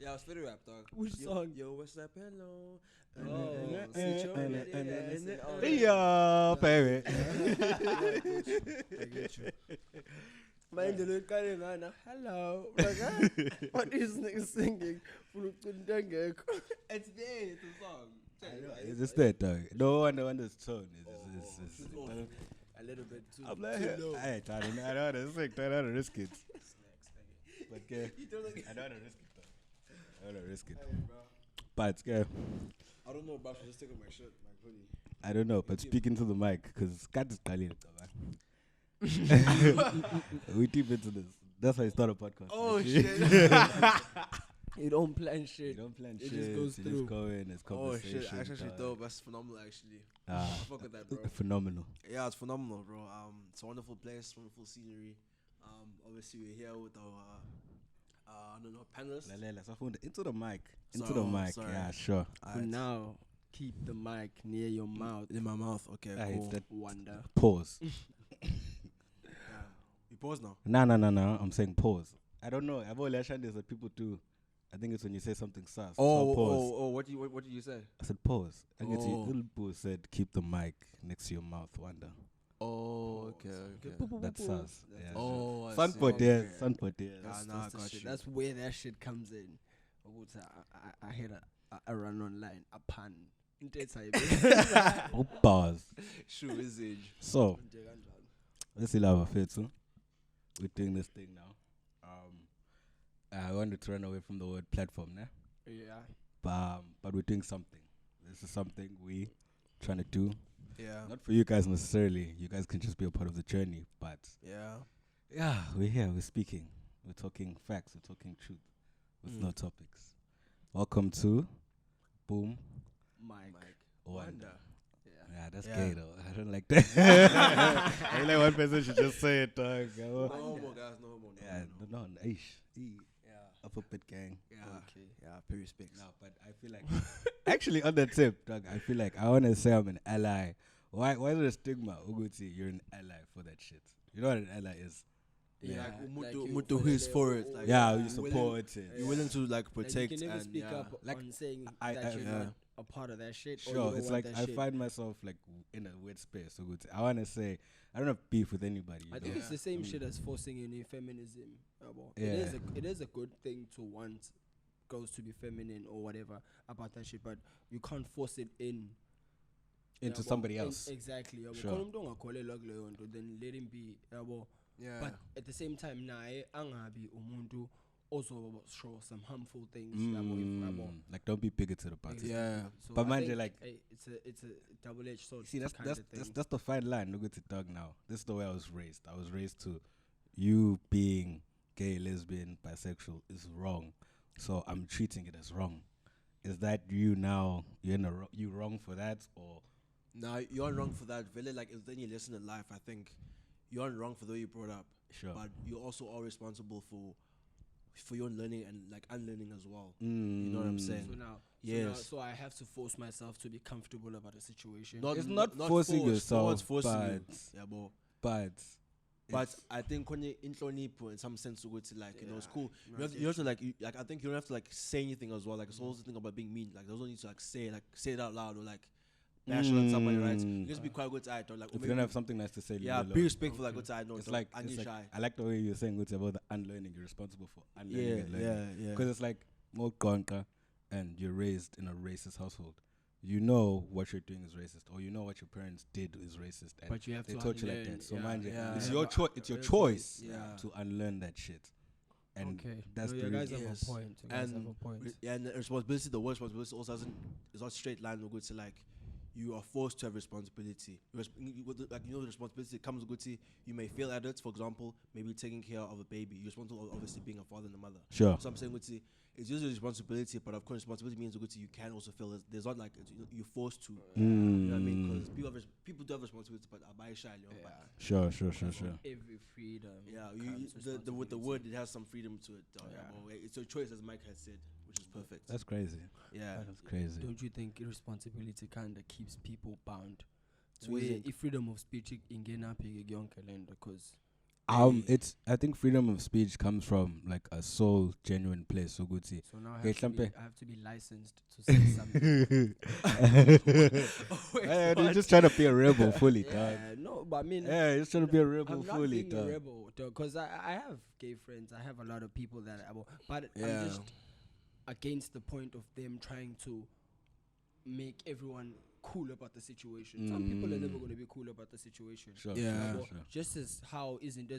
Yeah, it's very rap, dog. Which song? Yo, what's up, hello? Yeah, baby. I get you. Mind the look at it hello. What is nigga singing? It's there, it's a song. It's that dog. No wonder it's tone. It's A little bit too. I'm like, too low. I don't know to sing. I don't want to risk it. But yeah, I don't want to risk it. I don't want to risk it. But yeah, I don't know, bro. Just take off my shirt, my hoodie. I don't know. But speaking to the mic, because cat is Khalil. We deep into this. That's how you start a podcast. Oh shit! You don't plan shit. You don't plan It shit. just goes you through. just go in. It's Oh conversation. shit! Actually, dope. That's phenomenal. Actually, Ah, fuck with that, bro. phenomenal. Yeah, it's phenomenal, bro. It's a wonderful place, wonderful scenery. Obviously we're here with our I don't know, panelists. Into the mic. Into So, the mic. sorry. Yeah, sure. For now, keep the mic near your mouth. In my mouth. Okay, Ah, cool. it's that Wonder. pause. Yeah. We pause now. No. I'm saying pause. I don't know. I've only actually there's people do. I think it's when you say something sus. Oh, so pause. What did you say? I said pause. I think it's Oh. little boo said keep the mic next to your mouth. Wonder. Oh, okay. That's sus. Yeah, Oh, I Fun see. for there. Okay. Fun for there. Ah, nah, I That's the got shit. you. That's where that shit comes in. I had a run online, a pun. Oh, pause. Sure, is it? So let's see lava fit. We're doing this thing now. I wanted to run away from the word platform, né? Yeah. But we're doing something. This is something we trying to do. Yeah. Not for you guys necessarily. You guys can just be a part of the journey. But Yeah. we're here. We're speaking. We're talking facts. We're talking truth with no topics. Welcome to Boom Mike. Wonder. Yeah, that's Yeah. gay though. I don't like that. I feel like one person should just say it, dog. No homo, guys. No homo. Yeah, no, ish. Yeah. Alphabet gang. Yeah. Okay. Yeah. Pay respects. No, but I feel like actually on the tip, dog, I feel like I wanna say I'm an ally. Why is there a stigma? Uguti, you're an ally for that shit. You know what an ally is? Yeah. Like you Umutu who is for it. Like, Yeah, you're you support it. You're willing to like Like, protect you can never and speak yeah. up Like, on saying I- that I- you're yeah. not a part of that shit. or you Sure, don't it's want like that I shit. find myself like in a weird space. So good. I wanna say I don't have beef with anybody. I you think know? it's the same shit as forcing in feminism. Yeah. It is a good thing to want girls to be feminine or whatever about that shit, but you can't force it into somebody else. Exactly. Sure. Then let him be. Yeah. But at the same time, nae angabi umuntu also show some harmful things. Like don't be bigoted about it. Yeah. So But I mind you, think, like- it's a double-edged sword. See, that's kind of thing. that's the fine line. Look at the dog now. This is the way I was raised. I was raised to you being gay, lesbian, bisexual is wrong. So I'm treating it as wrong. Is that you now? You wrong for that or? Nah, you aren't wrong for that. Really, like, it's then you listen in life. I think you aren't wrong for the way you brought up, Sure. but you also are responsible for your learning and like unlearning as well. You know what I'm saying? So now, Yes. so I have to force myself to be comfortable about the situation. It's not forcing forced, yourself, no one's forcing you. but- Yeah, bro. But But I think when you in some sense, it's like, you know, it's cool. No, You have to like, I think you don't have to like say anything as well. Like, it's also the thing about being mean. Like, there's no need to like say it out loud or like bash on somebody, right? You just be quite good at it. Or like, if you don't have something nice to say, leave yeah, it alone. be respectful. Like, good I know. It's like, I need shy. I like the way you're saying it's about the unlearning. You're responsible for unlearning Yeah, and learning. yeah. Because it's like more gonka, and you're raised in a racist household. You know what you're doing is racist, or you know what your parents did is racist, and But you have they to taught you like unlearn, that. So yeah, mind you, yeah. it's Yeah. your choice. It's your Real choice Yeah. to unlearn that shit. And Okay. that's No, the you guys reason. have Yes. a point. You guys have a point. And the responsibility, the word responsibility also is not straight line. Good to like, you are forced to have responsibility. Like, you know, the responsibility comes good to you may fail at it. For example, maybe taking care of a baby. You're responsible, obviously, being a father and a mother. Sure. So I'm saying good to it's usually responsibility, but of course, responsibility means good to you can also fail. There's not like you're forced to. You know what I mean? Because people do have responsibility, but I buy shy. Sure. Every freedom. Yeah, comes with the responsibility. word, it has some freedom to it. Yeah. Well, it's a choice, as Mike has said, which is perfect. That's crazy. Yeah. That's crazy. Don't you think irresponsibility kind of keeps people bound? So you Where think- if freedom of speech ingena because It's. I think freedom of speech comes from like a soul genuine place. So good see. So now Okay, I have to be licensed to say something. You're just trying to be a rebel fully, dog. Yeah, no, but I mean, Yeah, you're just trying to be a rebel I'm not fully, being a dog. rebel, because I have gay friends. I have a lot of people that but Yeah. I'm just against the point of them trying to make everyone cool about the situation. Some people are never going to be cool about the situation. Sure, Yeah. sure, sure. Just as how isn't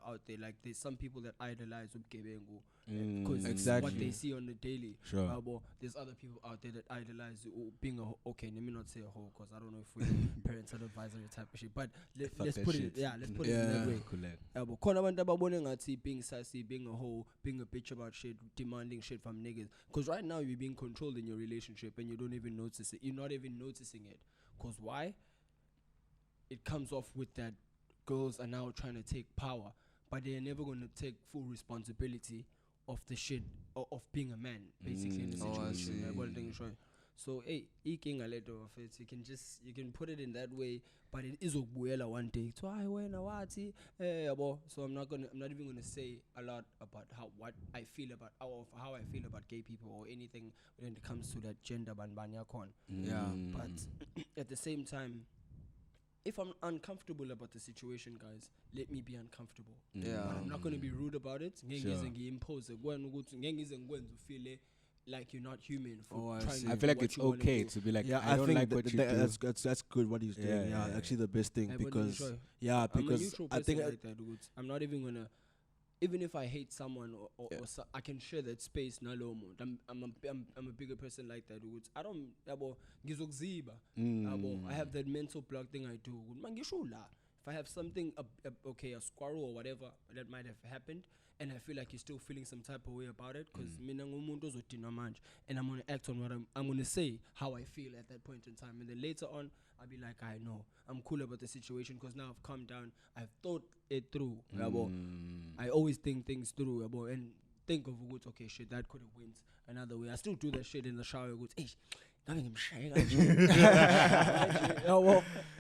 out there, like there's some people that idolize Ubgebengu because it's Exactly. what they see on the daily. Sure. There's other people out there that idolize being okay, let me not say a hoe because I don't know if we're parental advisory type of shit, but let's put it in that way. Khona abantu ababone ngathi being sassy, being a hoe, being a bitch about shit, demanding shit from niggas. Because right now you're being controlled in your relationship and you don't even notice it. You're not even noticing it. Because why? It comes off with that girls are now trying to take power, but they are never going to take full responsibility of the shit of being a man, basically in the situation. So hey, eking a letter of it. You can put it in that way, but it is a one day. So I'm not even gonna say a lot about how I feel about gay people or anything when it comes to that gender banbanya con. Yeah. But at the same time, if I'm uncomfortable about the situation, guys, let me be uncomfortable. Yeah. But I'm not going to be rude about it. Sure. Impose feel like you're not human for I trying see. to I do feel like what it's you wanna okay do. to be like, Yeah, I don't think like what you do. that's good what he's doing. Yeah, yeah, Actually the best thing I because wouldn't yeah, I'm a because neutral I think person like that, dude. I'm not even gonna, even if I hate someone or I can share that space. I'm a bigger person like that, dude. I don't I have that mental block thing I do. If I have something, a squirrel or whatever that might have happened, and I feel like you're still feeling some type of way about it, because and I'm gonna act on what I'm gonna say how I feel at that point in time, and then later on I'll be like, I know I'm cool about the situation because now I've calmed down, I've thought it through. I always think things through, and think of what, okay, shit, that could have went another way. I still do that shit in the shower.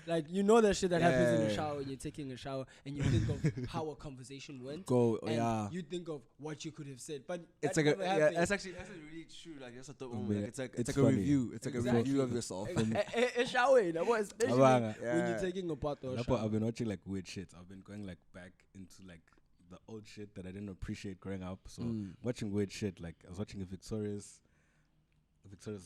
Like, you know that shit that happens in the shower when you're taking a shower, and you think of how a conversation went. And you think of what you could have said, but it's that like never happened. that's actually really true. Like that's a dope moment. Like, it's like a funny. review. It's like a review of yourself. A shower, especially when you're taking a bath or a shower. I've been watching like weird shit. I've been going like back into like the old shit that I didn't appreciate growing up. So watching weird shit, like I was watching Victoria's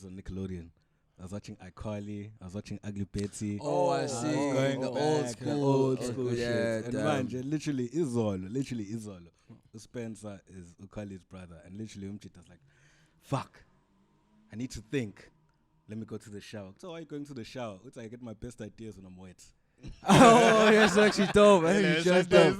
on Nickelodeon. I was watching iCarly. I was watching Ugly Betty. Oh, I see. Going The back, old school shit. yeah, And man, literally Izolo. Spencer is Ukali's brother, and literally Umchita's like, fuck, I need to think. Let me go to the shower. So why are you going to the shower? It's like I get my best ideas when I'm wet. Oh, that's actually dope. I think it's just dope.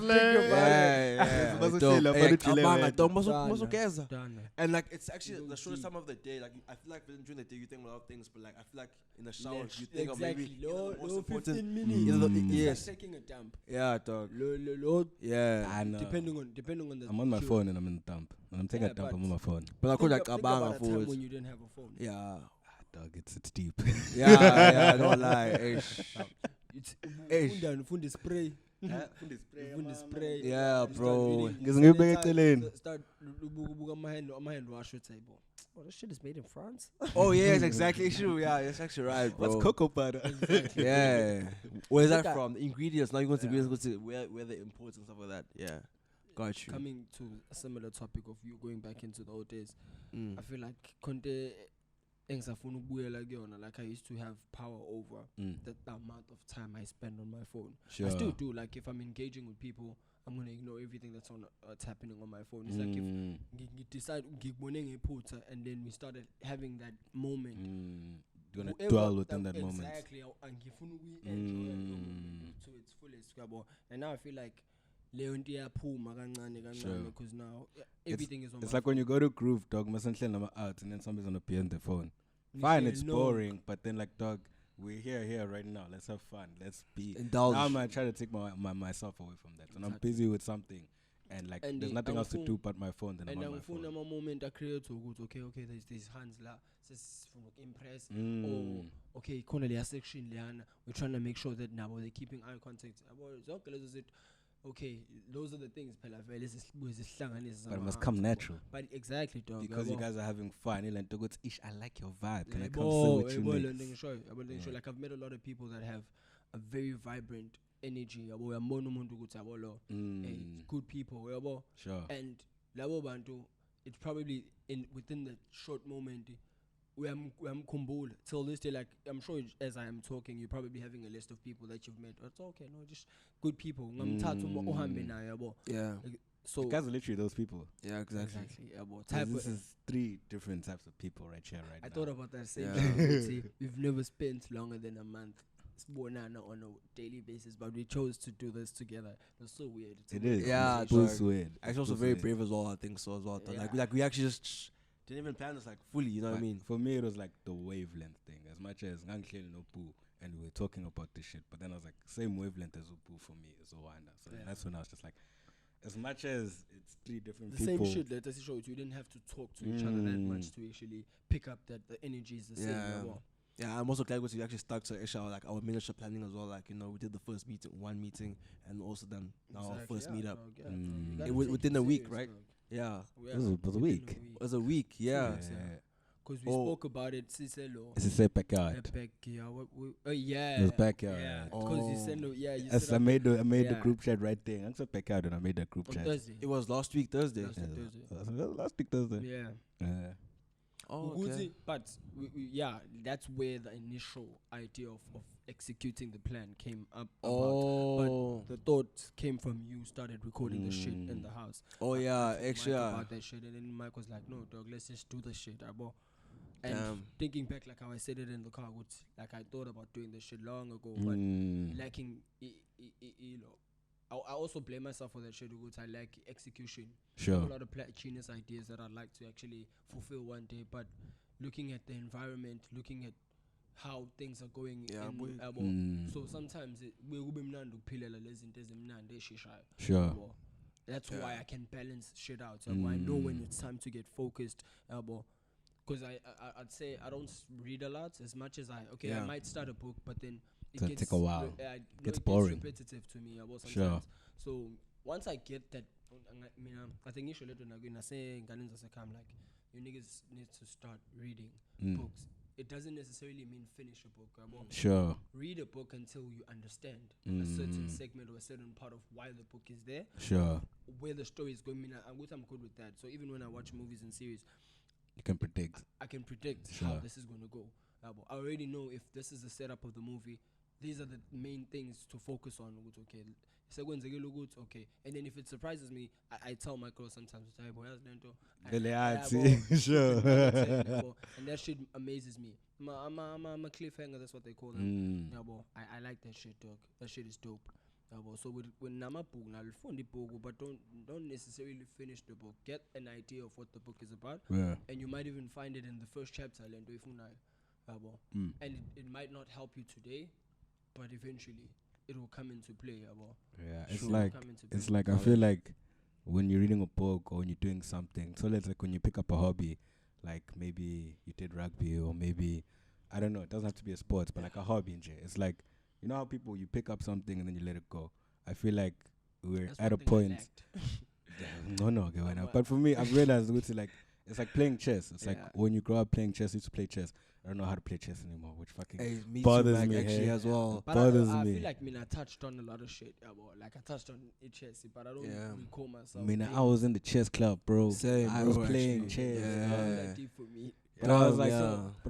And like it's actually the shortest time of the day. Like I feel like during the day you think a lot of things, but like I feel like in the shower you think of maybe the most important. 15 minutes. Yes. Like taking a dump. Yeah, dog. Yeah. I know. Depending on the. I'm on my phone and I'm in the dump. When I'm taking Yeah, a dump, but I'm on my phone. But I could like think a banger about a time forwards. when you didn't have a phone. Yeah. Dog, it's deep. Yeah, don't lie. It's Eish. fundi spray. Yeah, bro. Start my hand wash with table. Oh, this shit is made in France. Oh yes, exactly true. Yeah, that's actually right, bro. What's cocoa butter? Yeah. Where's that Look from? The ingredients. Now you're going to where the imports and stuff like that. Yeah. Got you. Coming to a similar topic of you going back into the old days, I feel like Conte like I used to have power over the amount of time I spend on my phone. Sure. I still do. Like if I'm engaging with people, I'm gonna ignore everything that's happening on my phone. It's like if you decide and then we started having that moment. You're gonna dwell within that moment. Exactly. And enjoy to its fullest. And now I feel like because now everything is on it's my like when you go to Groove, dog, out and then somebody's gonna be on the phone. Fine, it's boring, but then like, dog, we're here right now. Let's have fun. Let's be indulge. Now I'm gonna try to take myself away from that, and I'm busy with something, and like there's nothing else to do but my phone. Then I'm on my phone. And moment I create okay, there's hands la, says from impress. Or okay, corner section liana. We're trying to make sure that now they're keeping eye contact. okay, those are the things. But it must come natural. But exactly, dog. Because you guys are having fun. You're like, ish, I like your vibe. Can I come sit with you next? Like I've met a lot of people that have a very vibrant energy. Good people. Sure. And labo bantu, it's probably within the short moment. I'm kumbul till this day. Like I'm sure as I am talking, you're probably having a list of people that you've met. It's okay, no, just good people. Yeah. So you guys are literally those people. Yeah, exactly. This is 3 different types of people right here, right now. I thought about that same thing. We've never spent longer than a month on a daily basis, but we chose to do this together. It's so weird. It is. Yeah, it's weird. Actually, also very brave as well. I think so as well. Yeah. Like we actually just didn't even plan this like fully. You know what I mean? For me, it was like the wavelength thing. As much as Ngangle no poo, and we were talking about this shit, but then I was like, same wavelength as Upu for me is Owanda. So that's when I was just like, as much as it's 3 different people. The same shit that I showed you didn't have to talk to each other that much to actually pick up that the energy is the same. Yeah, I'm also glad we actually stuck to like our miniature planning as well. Like, you know, we did the first one meeting, and also then our first meetup. Within a week, right? Yeah. It was a week. It was a week, yeah. Because we spoke about it, Cicelo. It's a backyard. Yeah. It was backyard. Yeah. Because you said no. Yeah. I made the group chat right there. I'm so backyard and I made the group chat. Thursday. It was last week Thursday. Last week Thursday. Yeah. Oh, okay. But that's where the initial idea of executing the plan came up. But the thought came from you started recording the shit in the house. Oh yeah, actually about that shit, and then Mike was like, "No, dog, let's just do the shit." And thinking back, like how I said it in the car, like I thought about doing this shit long ago, but lacking, you know. I also blame myself for that shit because I lack execution. Sure. I have a lot of genius ideas that I'd like to actually fulfill one day, but looking at the environment, looking at how things are going so sometimes sure. That's why I can balance shit out. I know when it's time to get focused. Because I'd say I don't read a lot as much as I might start a book, but then it gets take a while. Gets boring. Repetitive to me. Sure. So once I get that, I think you should let you say like you niggas need to start reading books. It doesn't necessarily mean finish a book. Sure. Read a book until you understand a certain segment or a certain part of why the book is there. Sure. Where the story is going. I'm good with that. So even when I watch movies and series, you can predict. I can predict how this is going to go. I already know if this is the setup of the movie. These are the main things to focus on. Okay. And then if it surprises me, I tell my girl sometimes, sure. And that shit amazes me. I'm a cliffhanger, that's what they call them. I like that shit, dog. That shit is dope. So with Nama book, but don't necessarily finish the book. Get an idea of what the book is about. Yeah. And you might even find it in the first chapter. And it might not help you today, but eventually it will come into play. Yeah, it's like I feel like when you're reading a book or when you're doing something, so let's like when you pick up a hobby, like maybe you did rugby or maybe, I don't know, it doesn't have to be a sport, but like a hobby in It's like, you know how people, you pick up something and then you let it go. I feel like we're at a point. But for me, I've realized it's like playing chess. It's like when you grow up playing chess, you used to play chess. I don't know how to play chess anymore, which fucking bothers me actually as well. But I feel like I touched on a lot of shit. Like I touched on chess, but I don't recall myself. I was in the chess club, bro. I was playing chess. That deep for me. But I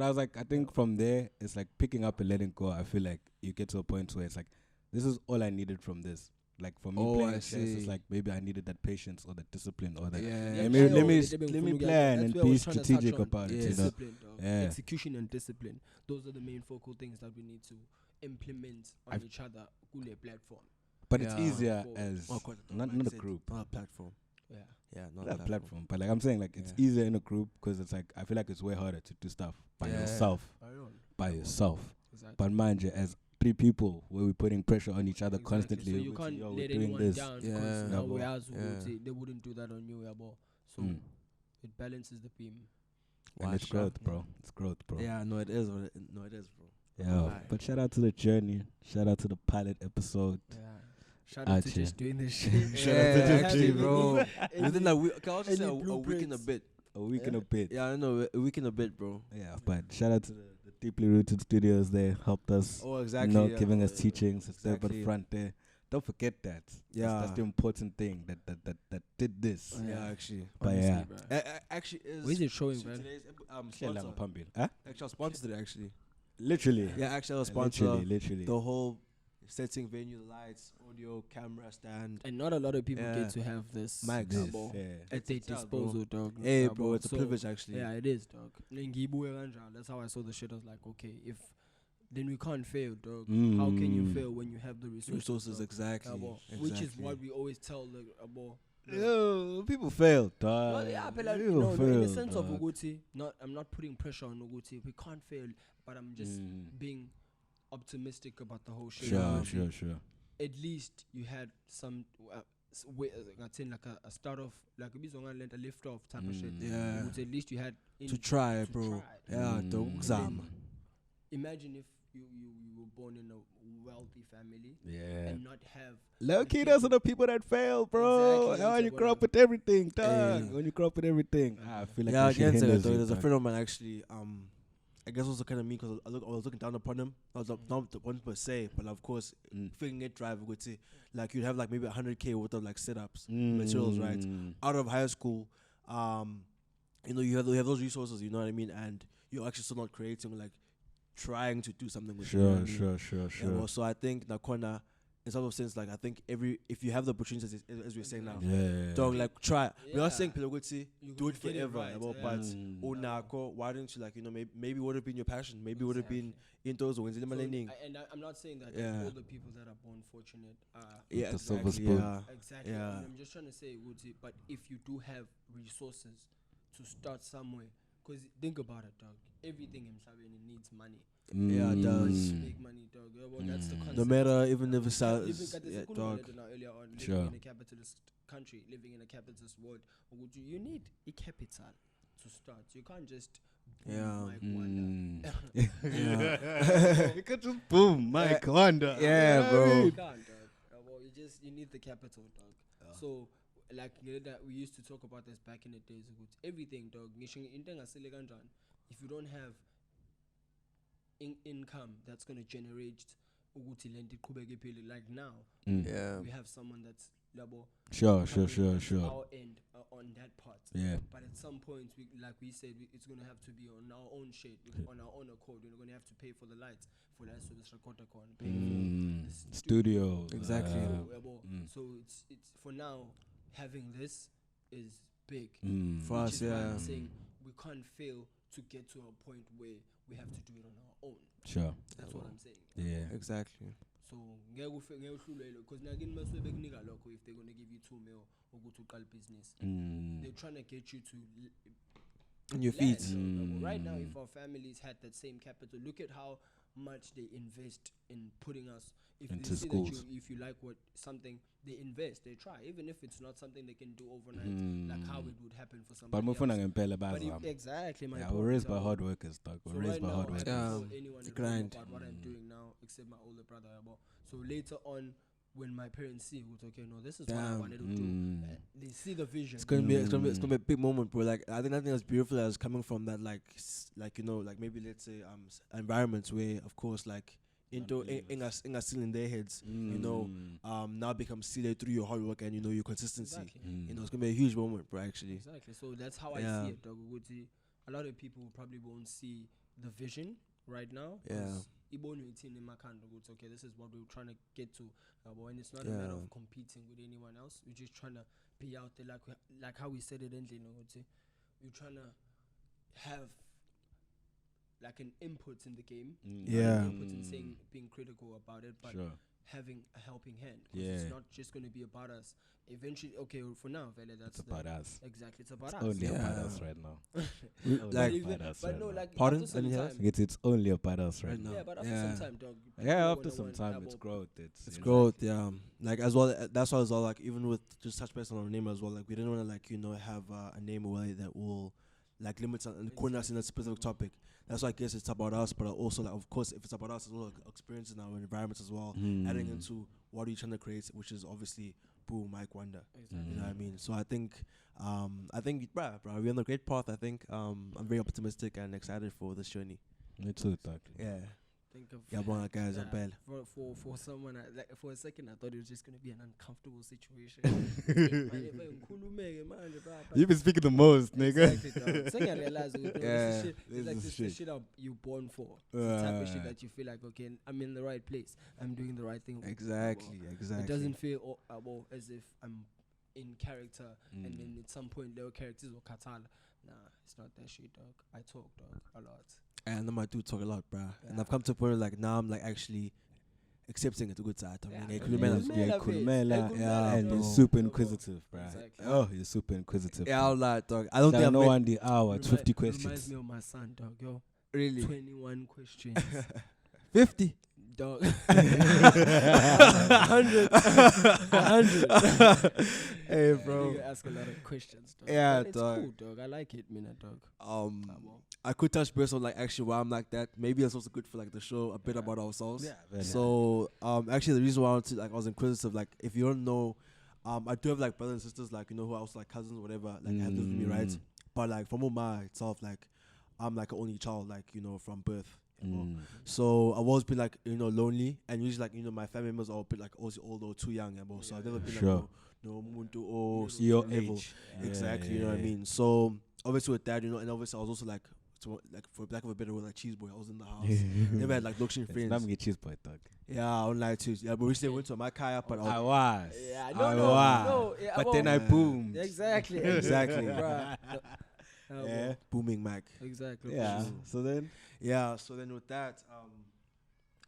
was like, I think from there, it's like picking up and letting go. I feel like you get to a point where it's like, this is all I needed from this. Like for me playing chess, it's like maybe I needed that patience or that discipline or that. Let me plan and be strategic about it. Discipline, execution and discipline. Those are the main focal things that we need to implement on each other on a platform. But it's easier as not a group, not a platform. Not a platform. But like I'm saying, like it's easier in a group because it's like I feel like it's way harder to do stuff by yourself. Exactly. But mind you, as 3 people where we're putting pressure on each other constantly. So you can't let anyone down because they wouldn't do that on you, So it balances the beam. And it's growth, bro. It's growth, bro. Yeah, no, it is, bro. Yeah, but shout out to the journey. Shout out to the pilot episode. Yeah. Shout out to Archie. just doing this shit. Yeah, actually, bro. Any- Within that week, can I also any say a week and a blueprints? bit? A week and a bit. Yeah, I know, a week and a bit, bro. Yeah, but shout out to the deeply rooted studios. They helped us. Oh, exactly. You know, yeah. giving us teachings. It's there by the Exactly. front there. Don't forget that. Yeah. That's the important thing that did this. Yeah, actually. But Honestly, yeah. bro. Actually, is Where is it showing, man? today's Hlela sponsor. ngaphambili. Huh? Actually, I sponsored it actually. Literally. Yeah, actually, I was sponsor Literally. the whole setting, venue, lights, audio, camera, stand. And not a lot of people Yeah. get to have this Mics. double Yeah. at their It's out, disposal, dog. Hey, Yeah, bro, it's a so- privilege actually. Yeah, it is, dog. Ngibuye kanjalo. That's how I saw the shit. I was like, okay, if then we can't fail, dog. How can you fail when you have the resources? dog? Exactly. Yabo. Exactly. Which is what we always tell the abo. Yo, people failed, dog. Well, yeah, but like, People no, in the failed, sense of dog. Uguti, I'm not putting pressure on Uguti. We can't fail, but I'm just being optimistic about the whole shit. Sure. At least you had some like a start off, like a lift off type of shit. Yeah. Uguti, at least you had To try, to bro. try. Yeah, don't exam. Imagine if you were born in a wealthy family Yeah. and not have Low key, those are the people that fail, bro. Exactly, When you that's grow what up with everything, dog. Hey. When you grow up with everything, I feel like Yeah, that shit again, hinders you, there's a dog. friend of mine actually. I guess also kind of me because I was looking down upon him. I was not the one per se, but of course, figuring it drive would say like you'd have like maybe 100K worth of like setups, materials, right? Out of high school, you know, you have those resources, you know what I mean, and you're actually still not creating, like trying to do something with it. You know what I mean? Sure. Yeah, well, so I think Nakona, in some sense, like I think if you have the opportunities, as we're saying now, Yeah. dog, like try. We're not Yeah. saying Pilogoti, You do it get it forever, right, but yeah. Unako, why don't you like, you know, maybe would have been your passion, maybe would have been indoors or So, learning. and I'm not saying that Yeah. all the people that are born fortunate are Yeah, the silver exactly. spoon. Yeah. exactly. Yeah. And I'm just trying to say, Uguti, but if you do have resources to start somewhere, because think about it, dog. Everything in Mhlabeni needs money. Yeah, it does. Make money, dog. Yeah, well, that's the concept. No matter even if it's Living dog. earlier on, living Sure. in a capitalist country, living in a capitalist world, Uguti, you need a capital to start. You can't just Yeah. BoomMicWonder. You could just boom, Mike Wonder. Yeah, bro. You can't, dog. Well, you need the capital, dog. So, like that we used to talk about this back in the days. Everything, dog. If you don't have income that's gonna generate like now, Yeah. we have someone that's labo. Sure. Our end on that part. Yeah. But at some point, like we said, it's gonna have to be on our own shit, on our own accord. We're gonna have to pay for the lights, for that service recorder, pay for the Studio. Exactly. So it's for now, having this is big. For Which us, is why yeah. I'm saying we can't fail to get to a point where we have to do it on our own. Sure. That's what I'm saying. Yeah. Exactly. So because nagin mase bekunika lokho if they're gonna give you 2 mil ukuthi uqala business. They're trying to get you to On your land, feet. dog. Right now, if our families had that same capital, look at how much they invest in putting us. If Into they see schools. that if you like something, they invest, they try, even if it's not something they can do overnight, like how it would happen for somebody But mufuna else. ngempela But bazama. exactly, my Yeah, point, we're raised by dog. hard workers, dog. So We're raised right by now, hard I workers. don't Yeah. tell anyone The to know grind. about what I'm doing now, except my older brother. So later on, when my parents see, okay, no, this is what I Damn. wanted to do. They see the vision. It's gonna be a big moment, bro. Like I think that's beautiful as coming from that, like you know, like maybe let's say environments where, of course, like into still in their heads, you know, now becomes sealed through your hard work and you know your consistency. Exactly. You know, it's gonna be a huge moment, bro. Actually, Exactly. So that's how I Yeah. see it, dog. A lot of people probably won't see the vision right now. Yeah. Okay, this is what we're trying to get to. But when it's not a matter of competing with anyone else, we're just trying to be out there, like how we said it in we're trying to have like an input in the game. Yeah. Input in saying, being critical about it, but Sure. having a helping hand. 'Cause Yeah. it's not just going to be about us. Eventually, okay, for now, Vele, that's It's about us. Exactly, it's about It's us. only about Yeah. us right now. Like- Only about us but right no, now. like Pardon? after some Any help? time, It's only about us right Right now. now. yeah, but after Yeah. some time, dog. people Yeah, are after gonna some want time, double. it's growth. it's growth. Yeah, like as well. That's why as well. Like even with just touch base on our name as well. Like we didn't want to like have a name away that will like limit and corner us in a specific topic. That's why I guess it's about us, but also like of course if it's about us as well, like, experience in our environments as well, adding into what are you trying to create, which is obviously BoomMicWonder. Exactly. You know what I mean? So I think, bruh, we're on a great path. I think, I'm very optimistic and excited for this journey. Me too, dog. Yeah. Think of Yeah, bon, guys, I'm bad. for someone like, for a second I thought it was just gonna be an uncomfortable situation. You've been speaking the most, nigga. Exactly, dog. Second I realized it's like this shit you born for. It's the type of shit that you feel like, okay, I'm in the right place. I'm doing the right thing. Exactly. It doesn't feel as if I'm in character and then at some point little characters will katala. Nah, it's not that shit, dog. I talk, dog, a lot. And I do talk a lot, bruh. And I've come to a point where, like, now I'm like actually accepting it a good side. I mean, and you're super inquisitive, bruh. Exactly. Oh, you're super inquisitive. Yeah, I'll lie, dog. I don't think I'm no one the hour. It's 50 Reminds questions. me of my son, dog. Yo, really 21 questions. 50. Dog. 100. 100. Hey, bro. You ask a lot of questions, dog. Yeah, But it's dog. cool, dog. I like it, man, dog. I could touch base on like actually why I'm like that. Maybe it's also good for like the show a bit about ourselves. Yeah. So actually the reason why I was inquisitive, like if you don't know, I do have like brothers and sisters, like, you know, who are also like cousins or whatever, like have lived with me, right? But like from Oma itself, like I'm like an only child, like, you know, from birth. You know? So I've always been like, you know, lonely, and usually like, you know, my family members are a bit like also old or too young, so I've never been like no muntu or Your level. age. Exactly, you know what I mean? So obviously with that, you know, and obviously I was also like for lack of a better word, like cheese boy. I was in the house. Never had like luxury friends. Let me get cheese boy, dog. Yeah, I don't like cheese. Yeah, but recently I went to my kaya, but I was. Yeah, no. Yeah, But then I boomed. Exactly. Exactly. Bruh. Yeah. Booming Mac. Exactly. Yeah. So then. Yeah. So then with that,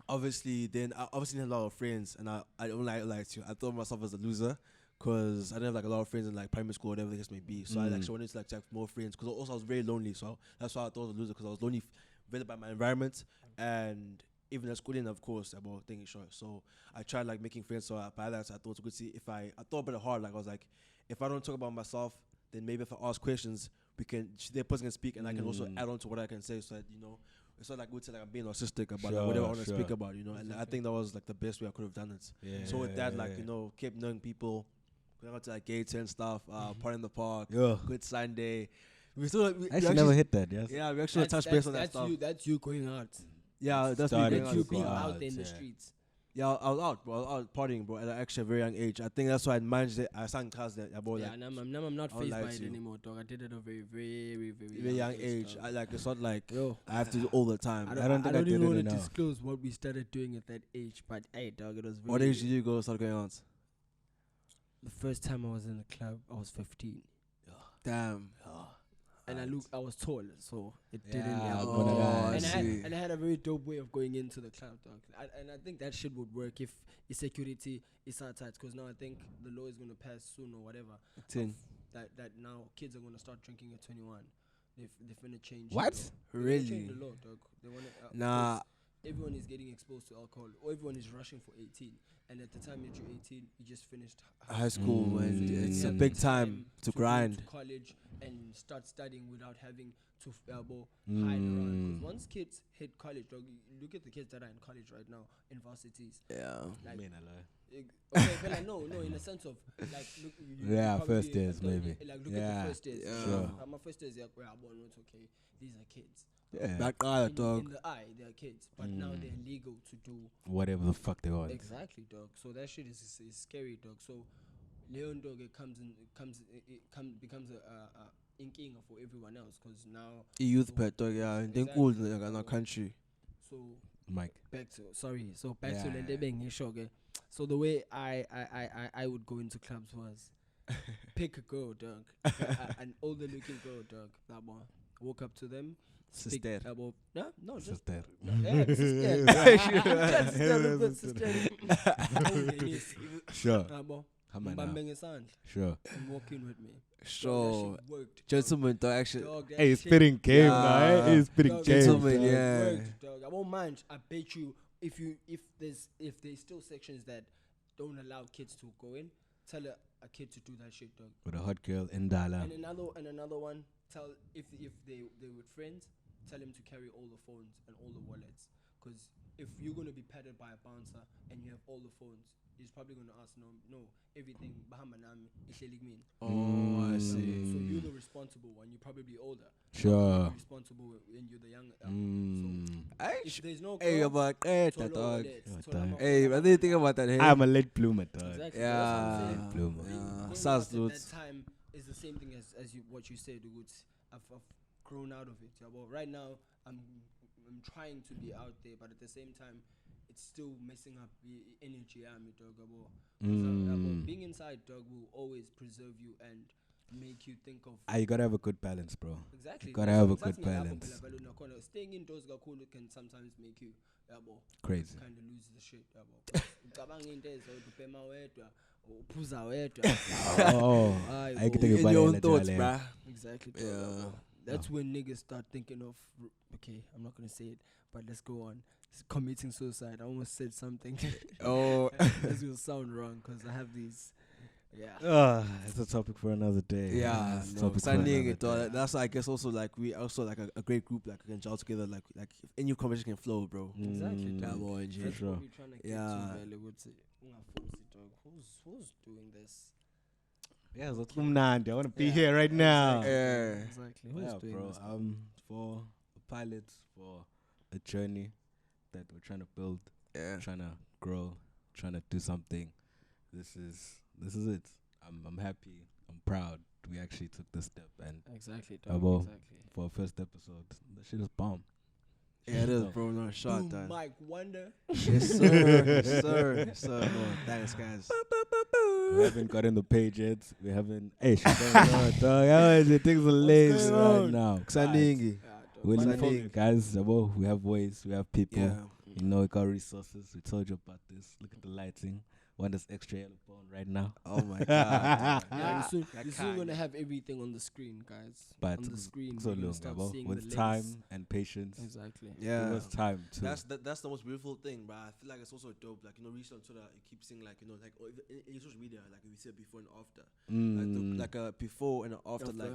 obviously then I obviously had a lot of friends, and I don't like to. I thought myself as a loser, because I didn't have like a lot of friends in like primary school or whatever the case may be. So I actually wanted to like have more friends, because also I was very lonely. So that's why I thought I was a loser, because I was lonely, really by my environment, and even at schooling, of course, about thinking short. So I tried like making friends. So by that, I thought to good see if I thought about it hard. Like I was like, if I don't talk about myself, then maybe if I ask questions, their person can speak, and I can also add on to what I can say. So that, you know, it's not like good to like I'm being narcissistic about like, whatever I want to speak about, you know. And I think that was like the best way I could have done it. Yeah. So with that, like, you know, kept knowing people, going out to like gates and stuff, party in the park, Yeah. good Sunday. We still I actually never hit that, yes. Yeah, we actually touched base on that stuff. That's you going out. Yeah, that's Started me That's going you out. being go out out, in the yeah. streets. Yeah, I was out, bro. I was out partying, bro, at actually a very young age. I think that's why I managed it. I sang class that about Yeah, like and I'm not I won't phased lie by to it you. anymore, dog. I did it at a very, very, very, very young age. age. I like it's not like Yo, I have to do all the time. I don't think I did even it want to enough. disclose what we started doing at that age, but hey, dog, it was very. What age did you go start going out? The first time I was in the club, I was 15. Damn. And I was tall, so it Yeah, didn't. I see. And I had a very dope way of going into the club, dog. And I think that shit would work if security is outside, because now I think the law is gonna pass soon or whatever. 10. That now kids are gonna start drinking at 21. They're finna change. What? The law. They're gonna Really? change the law, dog. They wanna. Nah. because everyone is getting exposed to alcohol, or everyone is rushing for 18. And at the time that you're 18, you just finished High school, and so you it's a have big the time to go grind. to college and start studying without having to hide around. 'Cause once kids hit college, dog, you look at the kids that are in college right now in varsities. Yeah. Like, Man, I lie. okay, but like no, in the sense of like look. Yeah, probably first years, have done maybe. it, like look Yeah, at the first years. yeah. Sure. My first years, yeah, well, it's okay. These are kids. Yeah. Back eye, In dog. the eye, they're kids, but now they're legal to do Whatever the fuck they want. exactly, dog. So that shit is scary, dog. So Leon, dog, becomes a inking for everyone else, because now. Youth pet, dog, yeah. And then Exactly. cool in our country. So Mike. back to to Yeah, Lendebeng Shoge. So the way I would go into clubs was pick a girl, dog, an older looking girl, dog. That one. Walk up to them. Speak Sister. about no, just Sister. Sure. Come on now. Sure. And walk in with me. Sure. That shit worked, Gentlemen, dog, actually. dog, that Hey, he's shit spitting game, Yeah. man. He's spitting Dog, game. gentlemen, dog. yeah. worked, dog. I won't mind. I bet you if there's still sections that don't allow kids to go in, tell a kid to do that shit, dog. With a hot girl in Dala. And another one, tell if they with friends, tell him to carry all the phones and all the wallets. Because if you're gonna be patted by a bouncer and you have all the phones, he's probably gonna ask, no, everything bahamba nami ihleli kumina. Oh, I see. So you're the responsible one. You're probably older. Sure. You're responsible when you're the younger. So if there's no girl, but dog. hey, I didn't think about that. Hey, I'm a late bloomer, dog. Exactly. yeah, That's what I'm saying. Bloomer. yeah. Going SARS out at dudes. that time is the same thing as what you said. I've grown out of it. Yeah, but right now I'm trying to be out there, but at the same time, it's still messing up the energy. Being inside, dog, will always preserve you and make you think of. You gotta have a good balance, bro. Exactly. You gotta have a good balance. Staying indoors can sometimes make you Crazy. kind of lose the shit. Oh, I can think In about your it own thoughts, later. bruh. Exactly. Yeah. That's when niggas start thinking of. Okay, I'm not gonna say it, but let's go on. Committing suicide. I almost said something. Oh, This will sound wrong because I have these. It's a topic for another day. yeah. It's a No, topic for standing another it. Though. day. That's I guess also like we also like a great group like we can gel together like if any conversation can flow, bro. Exactly. Yeah, dog. boy, That's G. what sure. we're trying to get Yeah. to. Really, who's doing this? Yeah, so I want to be here right now. Yeah. Exactly. Who's Yeah, doing bro. this? For a pilot, for a journey that we're trying to build, Yeah. trying to grow, trying to do something. This is it. I'm happy. I'm proud. We actually took this step, and Exactly. well, Exactly. for our first episode, the shit is bomb. Yeah, it is, bro. No shot, done. BoomMicWonder. Yes, sir. Yes, sir. Yes, sir. No, thanks, guys. We haven't gotten the page yet. We haven't. Hey, shit going on, dog. How is it? Things are late going right on? now. Xaningi. We're What's looking for happening? guys. We have voice. We have people. Yeah. You know, we got resources. We told you about this. Look at the lighting. One is extra yellow phone right now. Oh my god. Yeah, you're Like soon gonna Kanye. have everything on the screen, guys. But on the screen, so you're gonna long, start bro. seeing With the time legs. and patience. Exactly. Yeah. It was time too. That's the most beautiful thing, but I feel like it's also dope. Like recently on Twitter, you keep seeing like like or even in social media, like we said before and after, like a before and after, like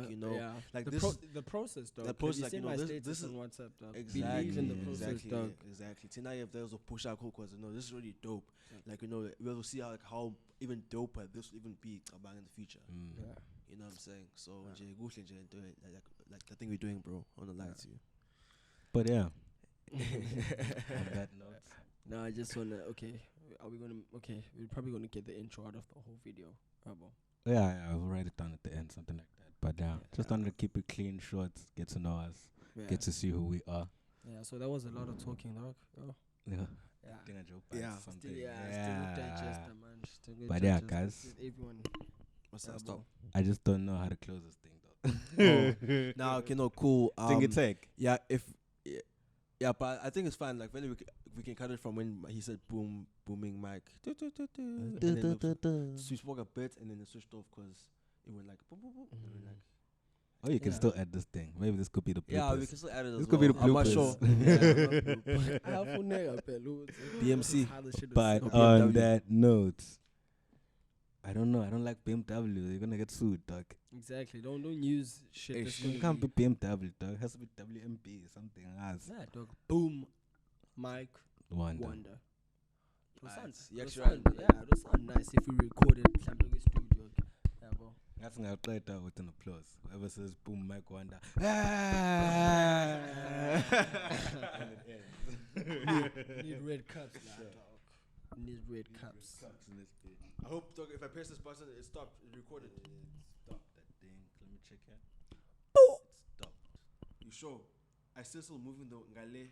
like the this. the process, dog. The process, Have you like, seen my this status is on WhatsApp, dog. Exactly, Believe in the process, dog. exactly. Tonight, if there's a push out because this is really dope. Like we'll see how even doper this will even be about in the future. Yeah. You know what I'm saying? So like the thing we're doing, bro. I wanna lie to you. But yeah. On that note. No, I just wanna. Okay, are we gonna? Okay, we're probably gonna get the intro out of the whole video. Yeah, I'll write it down at the end, something like that. But just wanted to keep it clean, short, get to know us, get to see who we are. Yeah. So that was a lot of talking, dog. Oh. Yeah. Yeah. Yeah. Something. Still digester, man. Still But yeah, digester. guys. Everyone. What's that? Stop. I just don't know how to close this thing though. Now, okay, no, cool. Think it take. Yeah, yeah, but I think it's fine. Like when we can cut it from when he said booming mic. And then we spoke a bit and then it switched off because it went like boom, boom, boom. And then, like, Oh, you can still add this thing. Maybe this could be the bloopers. yeah, we can still add it as This well. could be the I'm not bloopers. sure. BMC. But on that note, I don't know. I don't like BMW. You're gonna get sued, dog. Exactly. Don't use shit. That's It can't be BMW, dog. It has to be WMB or something else. Yeah, dog. Boom, Mike, Wonder. Wonder. It Alright, would yeah, sound nice if we recorded something in studio. Yeah, bro. That's gonna play it out with an applause. Whoever says boom, Mike Wonder. Need red cups, dog. Need red cups. I hope, dog, if I press this button, it stopped. It recorded. Stop that thing. Let me check it. You sure? I still moving the ngale.